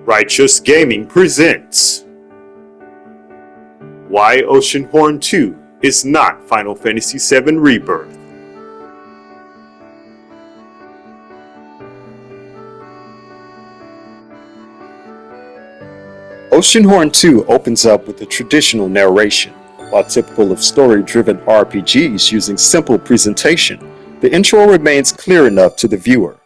Righteous Gaming presents Why Oceanhorn 2 is not Final Fantasy VII Rebirth. Oceanhorn 2 opens up with a traditional narration. While typical of story-driven RPGs using simple presentation, the intro remains clear enough to the viewer.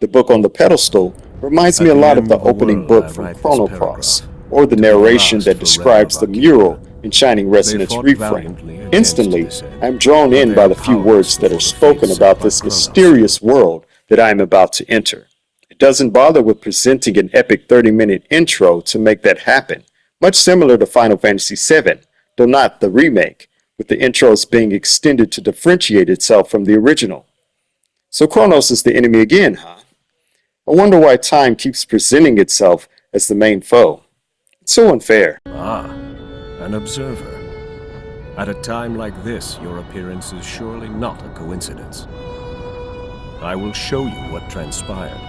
The book on the pedestal reminds me a lot of the opening book from Chrono Cross, or the narration that describes the mural in Shining Resonance Reframe. Instantly, I'm drawn in by the few words that are spoken about this mysterious world that I am about to enter. It doesn't bother with presenting an epic 30-minute intro to make that happen, much similar to Final Fantasy VII, though not the remake, with the intros being extended to differentiate itself from the original. So Kronos is the enemy again, huh? I wonder why time keeps presenting itself as the main foe. It's so unfair. Ah, an observer. At a time like this, your appearance is surely not a coincidence. I will show you what transpired,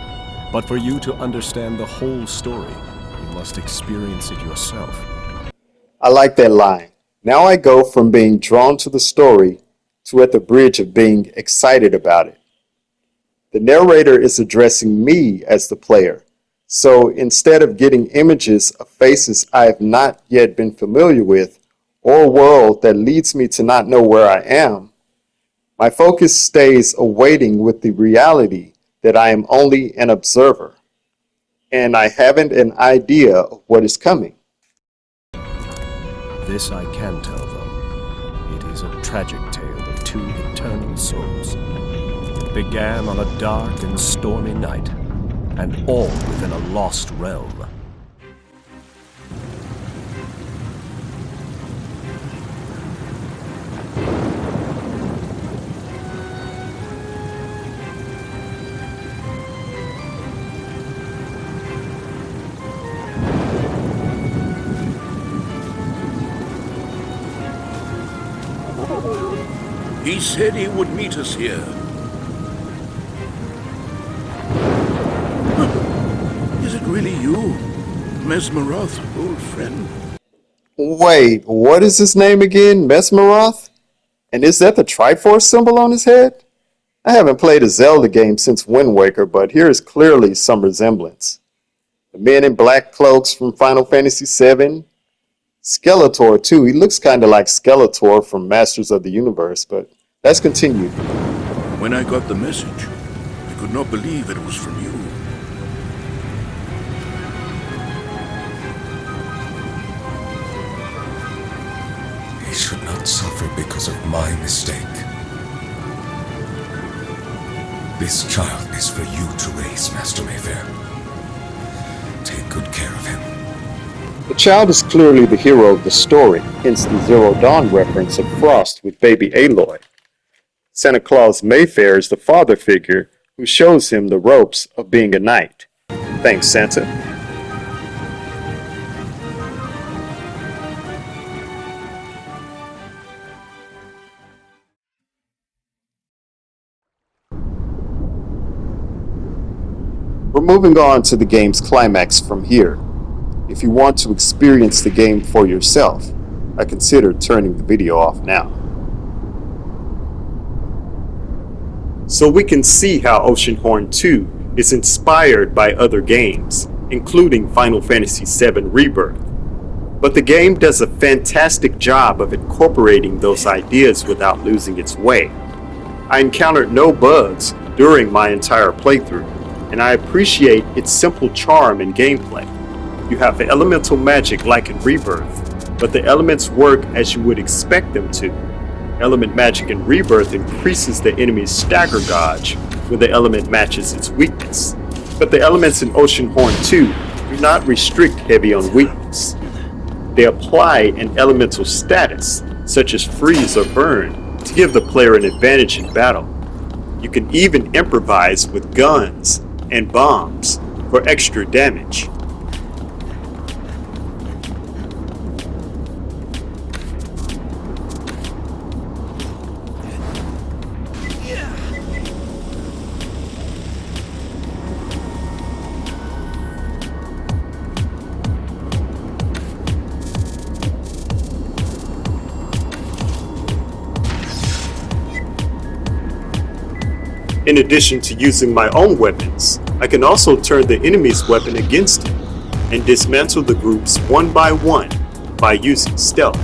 but for you to understand the whole story, you must experience it yourself. I like that line. Now I go from being drawn to the story to at the bridge of being excited about it. The narrator is addressing me as the player, so instead of getting images of faces I have not yet been familiar with, or a world that leads me to not know where I am, my focus stays awaiting with the reality that I am only an observer, and I haven't an idea of what is coming. This I can tell them. It is a tragic tale of two eternal souls. It began on a dark and stormy night, and all within a lost realm. He said he would meet us here. Is it really you, Mesmeroth, old friend? Wait, what is his name again? Mesmeroth? And is that the Triforce symbol on his head? I haven't played a Zelda game since Wind Waker, but here is clearly some resemblance. The men in black cloaks from Final Fantasy VII. Skeletor, too. He looks kind of like Skeletor from Masters of the Universe, but let's continue. When I got the message, I could not believe it was from you. He should not suffer because of my mistake. This child is for you to raise, Master Mayfair. Take good care of him. The child is clearly the hero of the story, hence the Zero Dawn reference of Frost with baby Aloy. Santa Claus Mayfair is the father figure who shows him the ropes of being a knight. Thanks, Santa. We're moving on to the game's climax from here. If you want to experience the game for yourself, I consider turning the video off now. So we can see how Oceanhorn 2 is inspired by other games, including Final Fantasy VII Rebirth. But the game does a fantastic job of incorporating those ideas without losing its way. I encountered no bugs during my entire playthrough, and I appreciate its simple charm and gameplay. You have elemental magic like in Rebirth, but the elements work as you would expect them to. Element magic in Rebirth increases the enemy's stagger dodge when the element matches its weakness. But the elements in Oceanhorn 2 do not restrict heavy on weakness. They apply an elemental status, such as freeze or burn, to give the player an advantage in battle. You can even improvise with guns and bombs for extra damage. In addition to using my own weapons, I can also turn the enemy's weapon against him and dismantle the groups one by one by using stealth.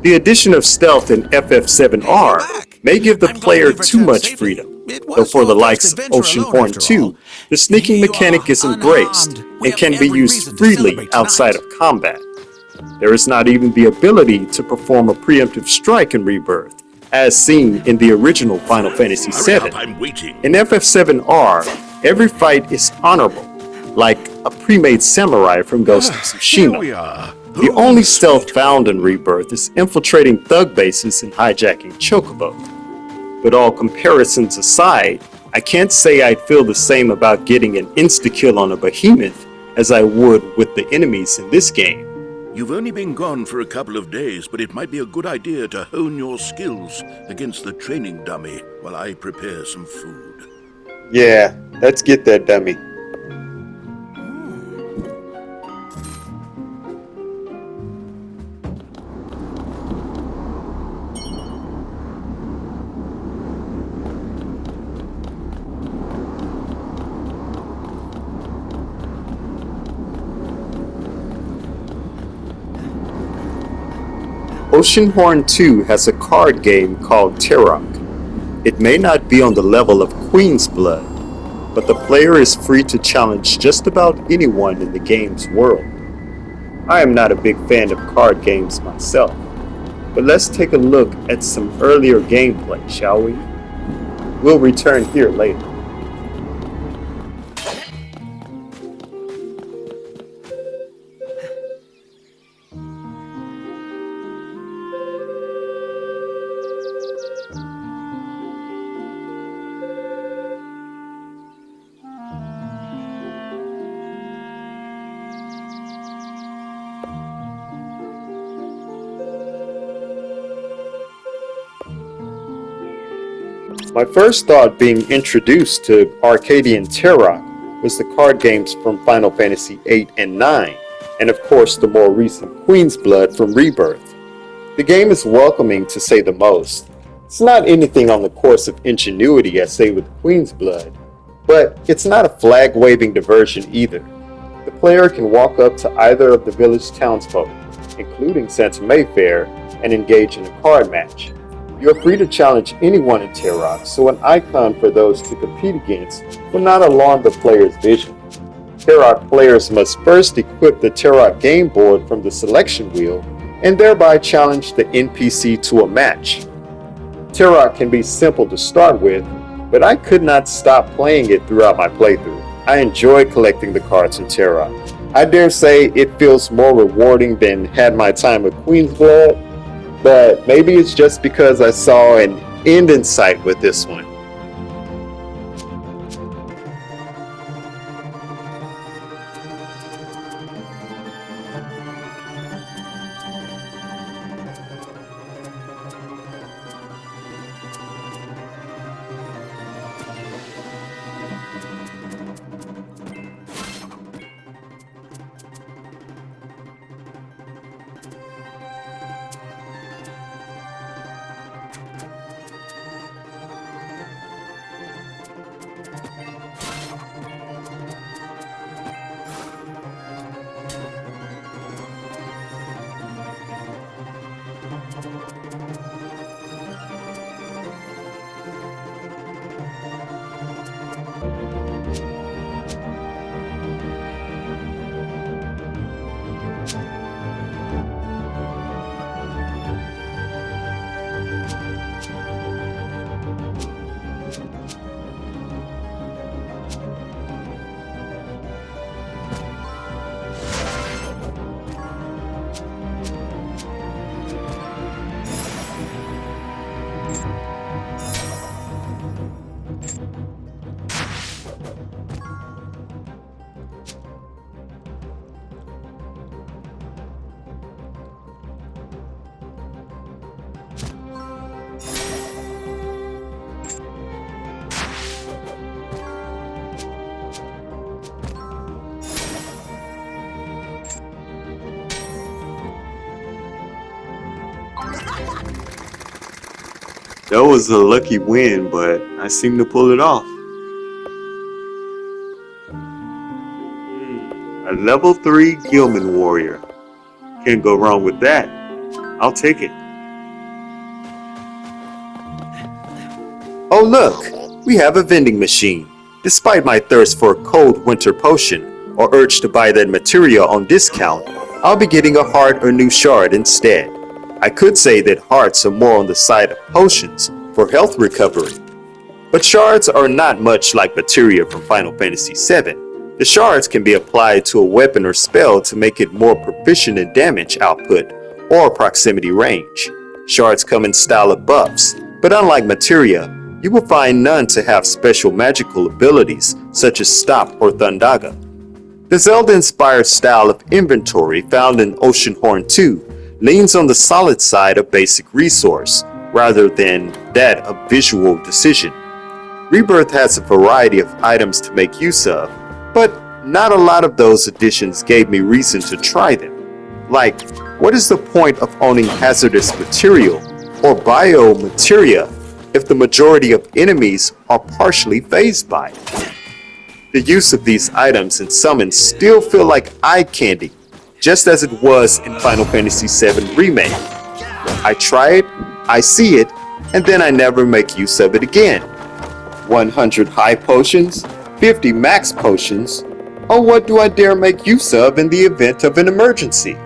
The addition of stealth in FF7R may give the player too much freedom, though for the likes of Oceanhorn 2, the sneaking mechanic is embraced and can be used freely outside of combat. There is not even the ability to perform a preemptive strike in Rebirth, as seen in the original Final Fantasy VII. In FF7R, every fight is honorable, like a pre-made samurai from Ghost of Tsushima. The only stealth found in Rebirth is infiltrating thug bases and hijacking Chocobo. But all comparisons aside, I can't say I'd feel the same about getting an insta-kill on a behemoth as I would with the enemies in this game. You've only been gone for a couple of days, but it might be a good idea to hone your skills against the training dummy while I prepare some food. Yeah, let's get that dummy. Oceanhorn 2 has a card game called Terrock. It may not be on the level of Queen's Blood, but the player is free to challenge just about anyone in the game's world. I am not a big fan of card games myself, but let's take a look at some earlier gameplay, shall we? We'll return here later. My first thought being introduced to Arcadian Terrock was the card games from Final Fantasy VIII and IX, and of course the more recent Queen's Blood from Rebirth. The game is welcoming to say the most. It's not anything on the course of ingenuity as say with Queen's Blood, but it's not a flag-waving diversion either. The player can walk up to either of the village townsfolk, including Santa Mayfair, and engage in a card match. You're free to challenge anyone in Terrock, so an icon for those to compete against will not alarm the player's vision. Terrock players must first equip the Terrock game board from the selection wheel, and thereby challenge the NPC to a match. Terrock can be simple to start with, but I could not stop playing it throughout my playthrough. I enjoy collecting the cards in Terrock. I dare say it feels more rewarding than had my time with Queen's Blood, but maybe it's just because I saw an end in sight with this one. That was a lucky win, but I seem to pull it off. A level 3 Gilman warrior. Can't go wrong with that. I'll take it. Oh look, we have a vending machine. Despite my thirst for a cold winter potion, or urge to buy that materia on discount, I'll be getting a heart or new shard instead. I could say that hearts are more on the side of potions for health recovery. But shards are not much like materia from Final Fantasy VII. The shards can be applied to a weapon or spell to make it more proficient in damage output or proximity range. Shards come in style of buffs, but unlike materia, you will find none to have special magical abilities such as Stop or Thundaga. The Zelda-inspired style of inventory found in Oceanhorn 2 leans on the solid side of basic resource, rather than that of visual decision. Rebirth has a variety of items to make use of, but not a lot of those additions gave me reason to try them. Like, what is the point of owning hazardous material or biomateria if the majority of enemies are partially phased by it? The use of these items and summons still feel like eye candy, just as it was in Final Fantasy VII Remake. I try it, I see it, and then I never make use of it again. 100 high potions, 50 max potions, or what do I dare make use of in the event of an emergency?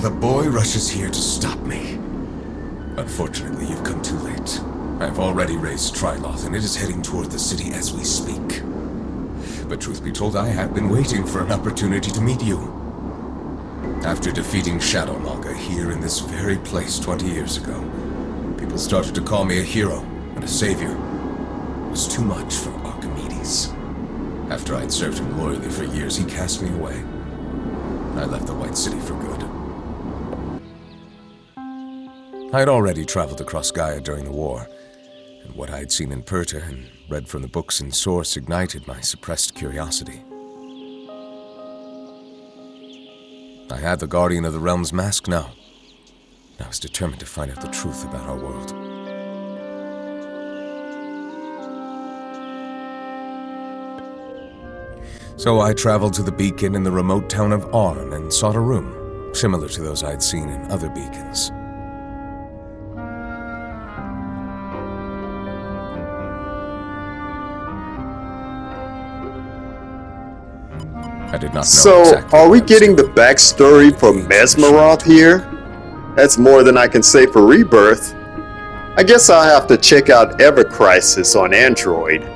The boy rushes here to stop me. Unfortunately, you've come too late. I've already raised Triloth, and it is heading toward the city as we speak. But truth be told, I have been waiting for an opportunity to meet you. After defeating Shadow Naga here in this very place 20 years ago, people started to call me a hero and a savior. It was too much for Archimedes. After I'd served him loyally for years, he cast me away. I left the White City for good. I'd already traveled across Gaia during the war, and what I'd seen in Perta and read from the books in Source ignited my suppressed curiosity. I had the Guardian of the Realm's mask now. I was determined to find out the truth about our world. So I traveled to the beacon in the remote town of Arn and sought a room, similar to those I'd seen in other beacons. I did not know So, exactly are we what I was getting the doing. backstory for Mesmeroth here? That's more than I can say for Rebirth. I guess I'll have to check out Ever Crisis on Android.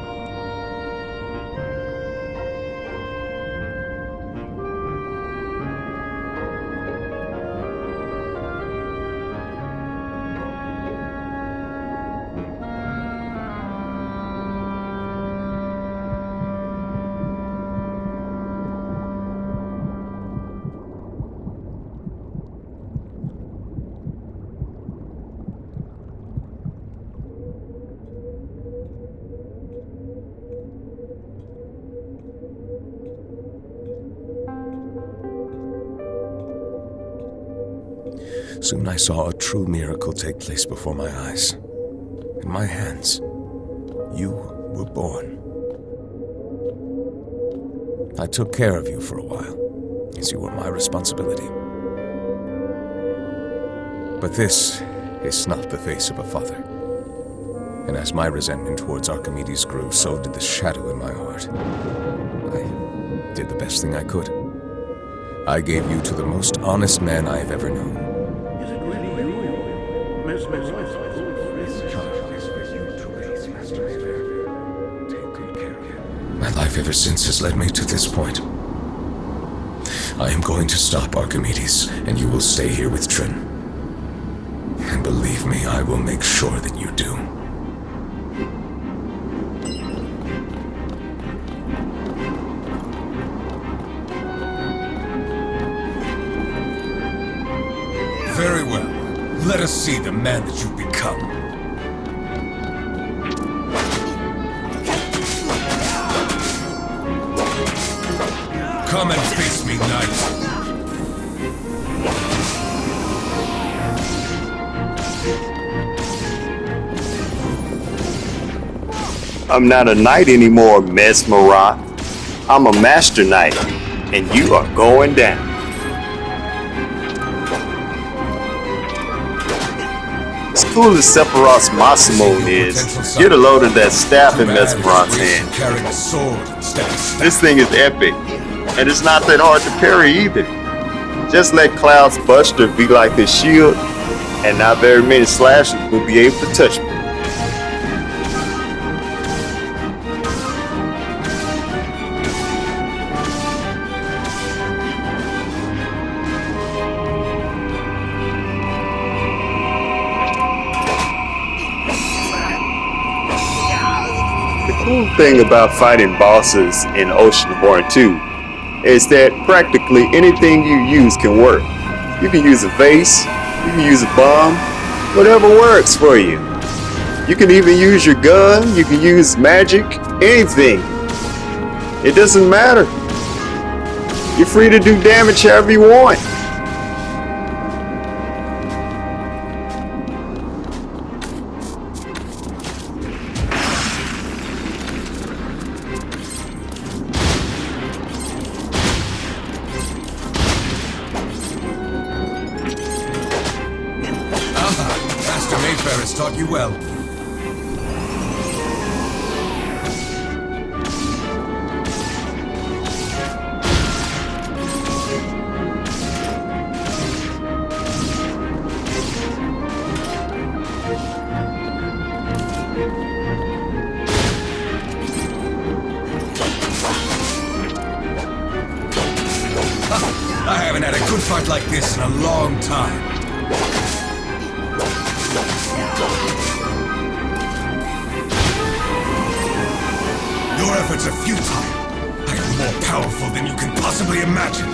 Soon I saw a true miracle take place before my eyes. In my hands, you were born. I took care of you for a while, as you were my responsibility. But this is not the face of a father. And as my resentment towards Archimedes grew, so did the shadow in my heart. I did the best thing I could. I gave you to the most honest man I have ever known. Is it really you? Miss My life ever since has led me to this point. I am going to stop Archimedes, and you will stay here with Trin. And believe me, I will make sure that you do. Very well. Let us see the man that you've become. Come and face me, knight. I'm not a knight anymore, Mesmeroth. I'm a master knight, and you are going down. As cool as Sephiroth's Masamune is, get a load of that staff in Mesmeroth's hand. Carrying a sword instead of staff. This thing is epic, and it's not that hard to parry either. Just let Cloud's Buster be like his shield, and not very many slashers will be able to touch me. The cool thing about fighting bosses in Oceanhorn 2 is that practically anything you use can work. You can use a vase, you can use a bomb, whatever works for you. You can even use your gun, you can use magic, anything. It doesn't matter. You're free to do damage however you want. Master Mayfair has taught you well. I haven't had a good fight like this in a long time. Your efforts are futile. I am more powerful than you can possibly imagine.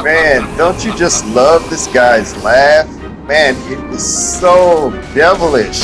Man, don't you just love this guy's laugh? Man, it is so devilish.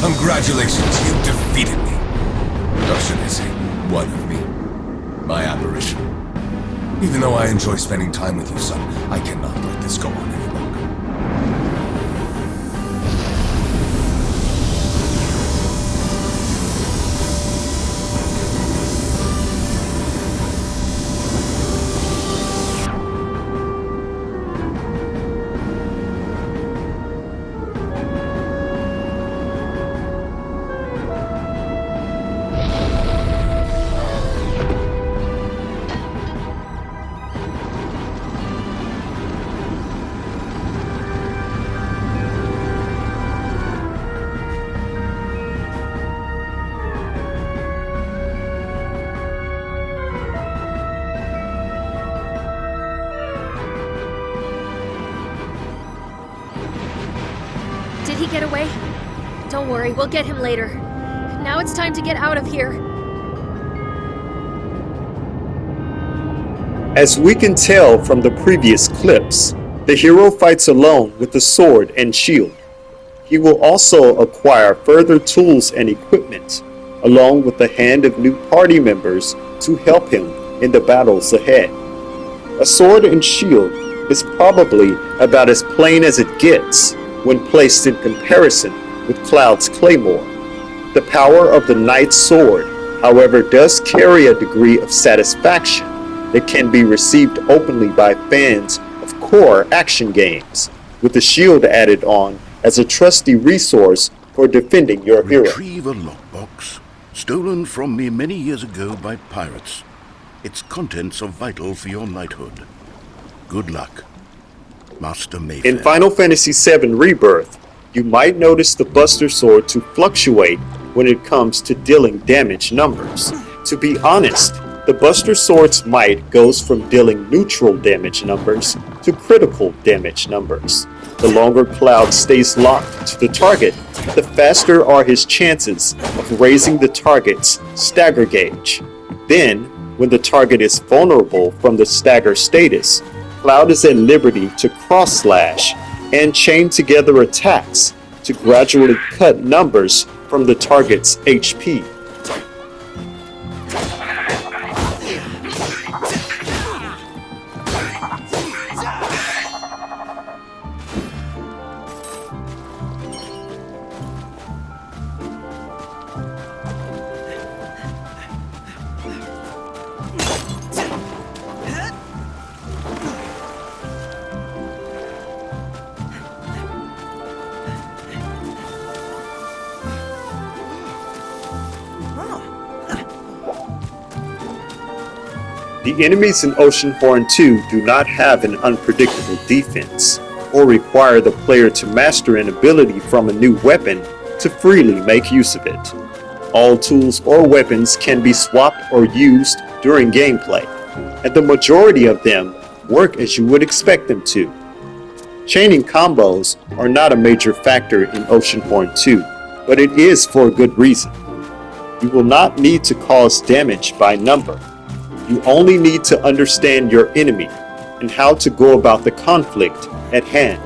Congratulations, you defeated me. Or should I say, one of me. My apparition. Even though I enjoy spending time with you, son, I cannot let this go on any longer. Did he get away? Don't worry, we'll get him later. Now it's time to get out of here. As we can tell from the previous clips, the hero fights alone with the sword and shield. He will also acquire further tools and equipment, along with the hand of new party members to help him in the battles ahead. A sword and shield is probably about as plain as it gets when placed in comparison with Cloud's claymore. The power of the knight's sword, however, does carry a degree of satisfaction that can be received openly by fans of core action games, with the shield added on as a trusty resource for defending your hero. Retrieve a lockbox, stolen from me many years ago by pirates. Its contents are vital for your knighthood. Good luck, Master Mayfair. In Final Fantasy VII Rebirth, you might notice the Buster Sword to fluctuate when it comes to dealing damage numbers. To be honest, the Buster Sword's might goes from dealing neutral damage numbers to critical damage numbers. The longer Cloud stays locked to the target, the faster are his chances of raising the target's stagger gauge. Then, when the target is vulnerable from the stagger status, Cloud is at liberty to cross-slash and chain together attacks to gradually cut numbers from the target's HP. The enemies in Oceanhorn 2 do not have an unpredictable defense, or require the player to master an ability from a new weapon to freely make use of it. All tools or weapons can be swapped or used during gameplay, and the majority of them work as you would expect them to. Chaining combos are not a major factor in Oceanhorn 2, but it is for a good reason. You will not need to cause damage by number. You only need to understand your enemy and how to go about the conflict at hand.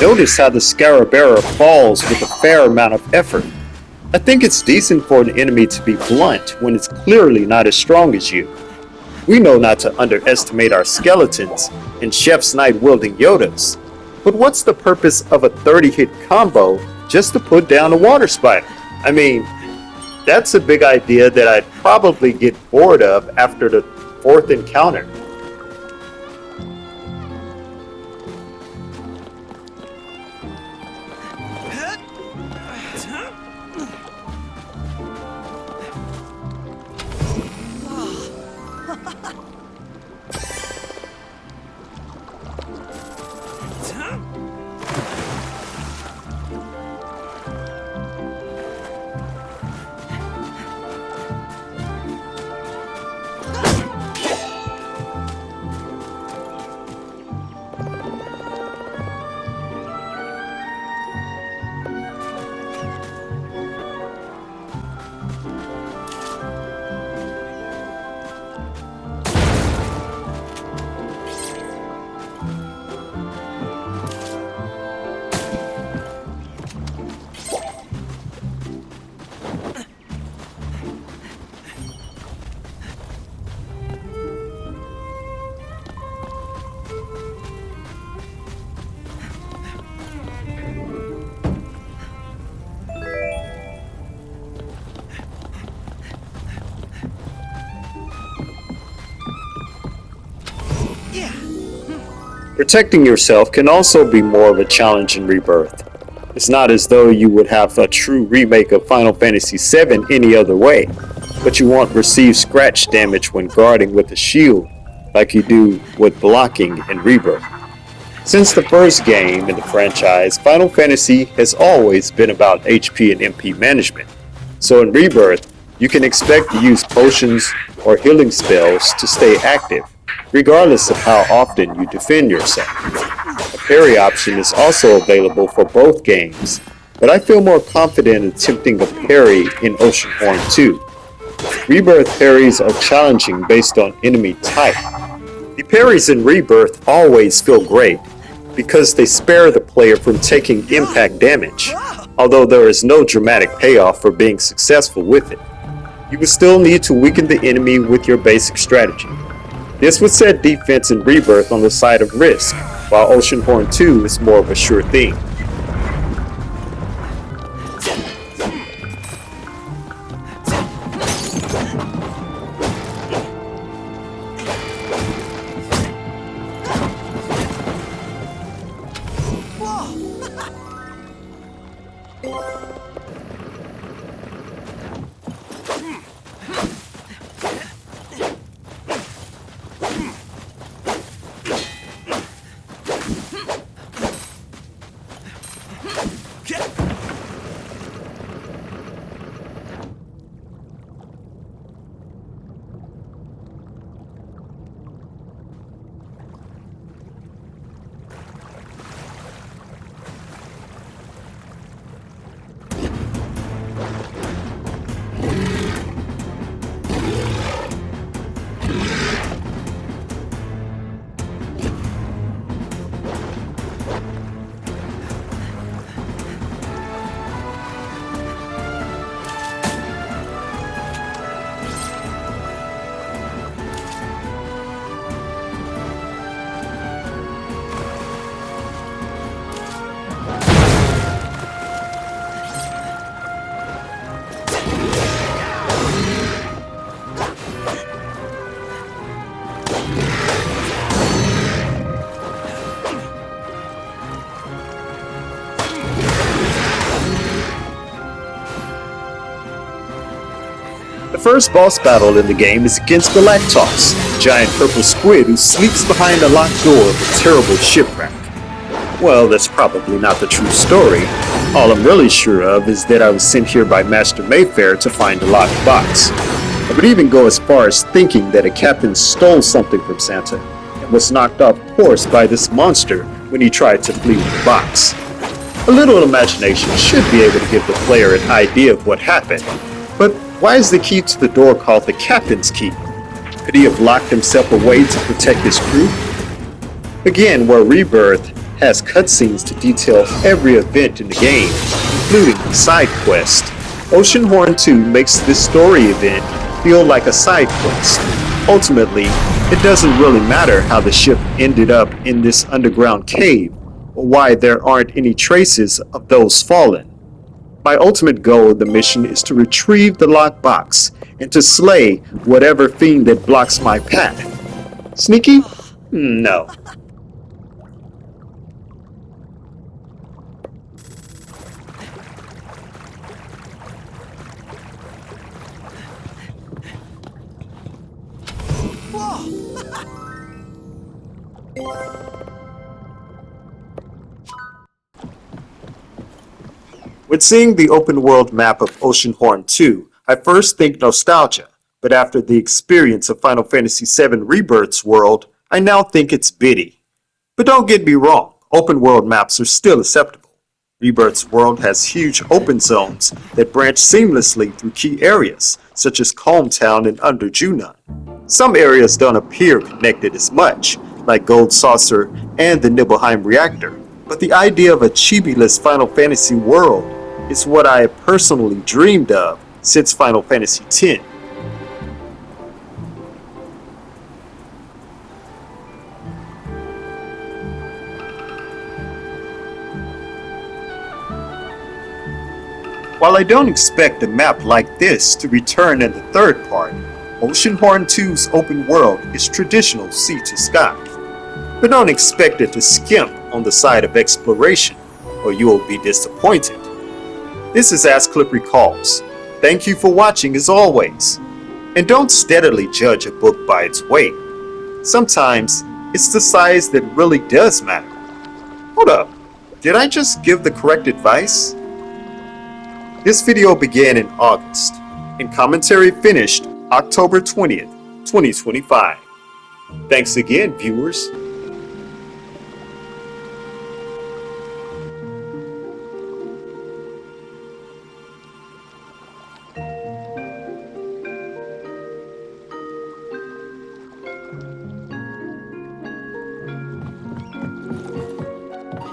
Notice how the Scarabera falls with a fair amount of effort. I think it's decent for an enemy to be blunt when it's clearly not as strong as you. We know not to underestimate our skeletons and Chef's Knight wielding Yodas. But what's the purpose of a 30-hit combo just to put down a water spider? I mean, that's a big idea that I'd probably get bored of after the 4th encounter. Protecting yourself can also be more of a challenge in Rebirth. It's not as though you would have a true remake of Final Fantasy VII any other way, but you won't receive scratch damage when guarding with a shield like you do with blocking in Rebirth. Since the first game in the franchise, Final Fantasy has always been about HP and MP management. So in Rebirth, you can expect to use potions or healing spells to stay active, regardless of how often you defend yourself. A parry option is also available for both games, but I feel more confident attempting a parry in Oceanhorn 2. Rebirth parries are challenging based on enemy type. The parries in Rebirth always feel great, because they spare the player from taking impact damage, although there is no dramatic payoff for being successful with it. You will still need to weaken the enemy with your basic strategy. This would set defense in Rebirth on the side of risk, while Oceanhorn 2 is more of a sure thing. The first boss battle in the game is against Galactos, a giant purple squid who sneaks behind a locked door of a terrible shipwreck. Well, that's probably not the true story. All I'm really sure of is that I was sent here by Master Mayfair to find a locked box. I would even go as far as thinking that a captain stole something from Santa and was knocked off course by this monster when he tried to flee with the box. A little imagination should be able to give the player an idea of what happened, but why is the key to the door called the Captain's Key? Could he have locked himself away to protect his crew? Again, where Rebirth has cutscenes to detail every event in the game, including the side quest, Oceanhorn 2 makes this story event feel like a side quest. Ultimately, it doesn't really matter how the ship ended up in this underground cave, or why there aren't any traces of those fallen. My ultimate goal of the mission is to retrieve the locked box and to slay whatever fiend that blocks my path. Sneaky? No. When seeing the open world map of Oceanhorn 2, I first think nostalgia, but after the experience of Final Fantasy VII Rebirth's world, I now think it's bitty. But don't get me wrong, open world maps are still acceptable. Rebirth's world has huge open zones that branch seamlessly through key areas, such as Calm Town and Under Junon. Some areas don't appear connected as much, like Gold Saucer and the Nibelheim Reactor, but the idea of a chibi-less Final Fantasy world is what I have personally dreamed of since Final Fantasy X. While I don't expect a map like this to return in the third part, Oceanhorn 2's open world is traditional sea to sky. But don't expect it to skimp on the side of exploration, or you will be disappointed. This is As Clip Recalls. Thank you for watching as always. And don't steadily judge a book by its weight. Sometimes it's the size that really does matter. Hold up, did I just give the correct advice? This video began in August, and commentary finished October 20th, 2025. Thanks again, viewers.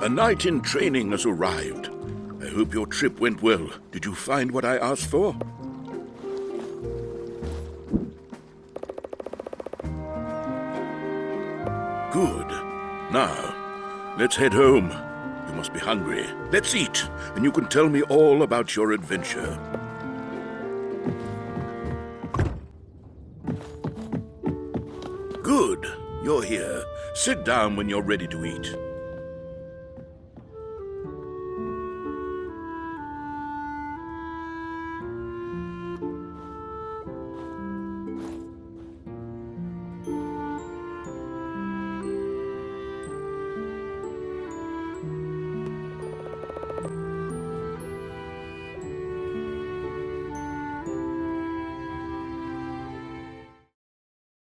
A knight in training has arrived. I hope your trip went well. Did you find what I asked for? Good. Now, let's head home. You must be hungry. Let's eat, and you can tell me all about your adventure. Good. You're here. Sit down when you're ready to eat.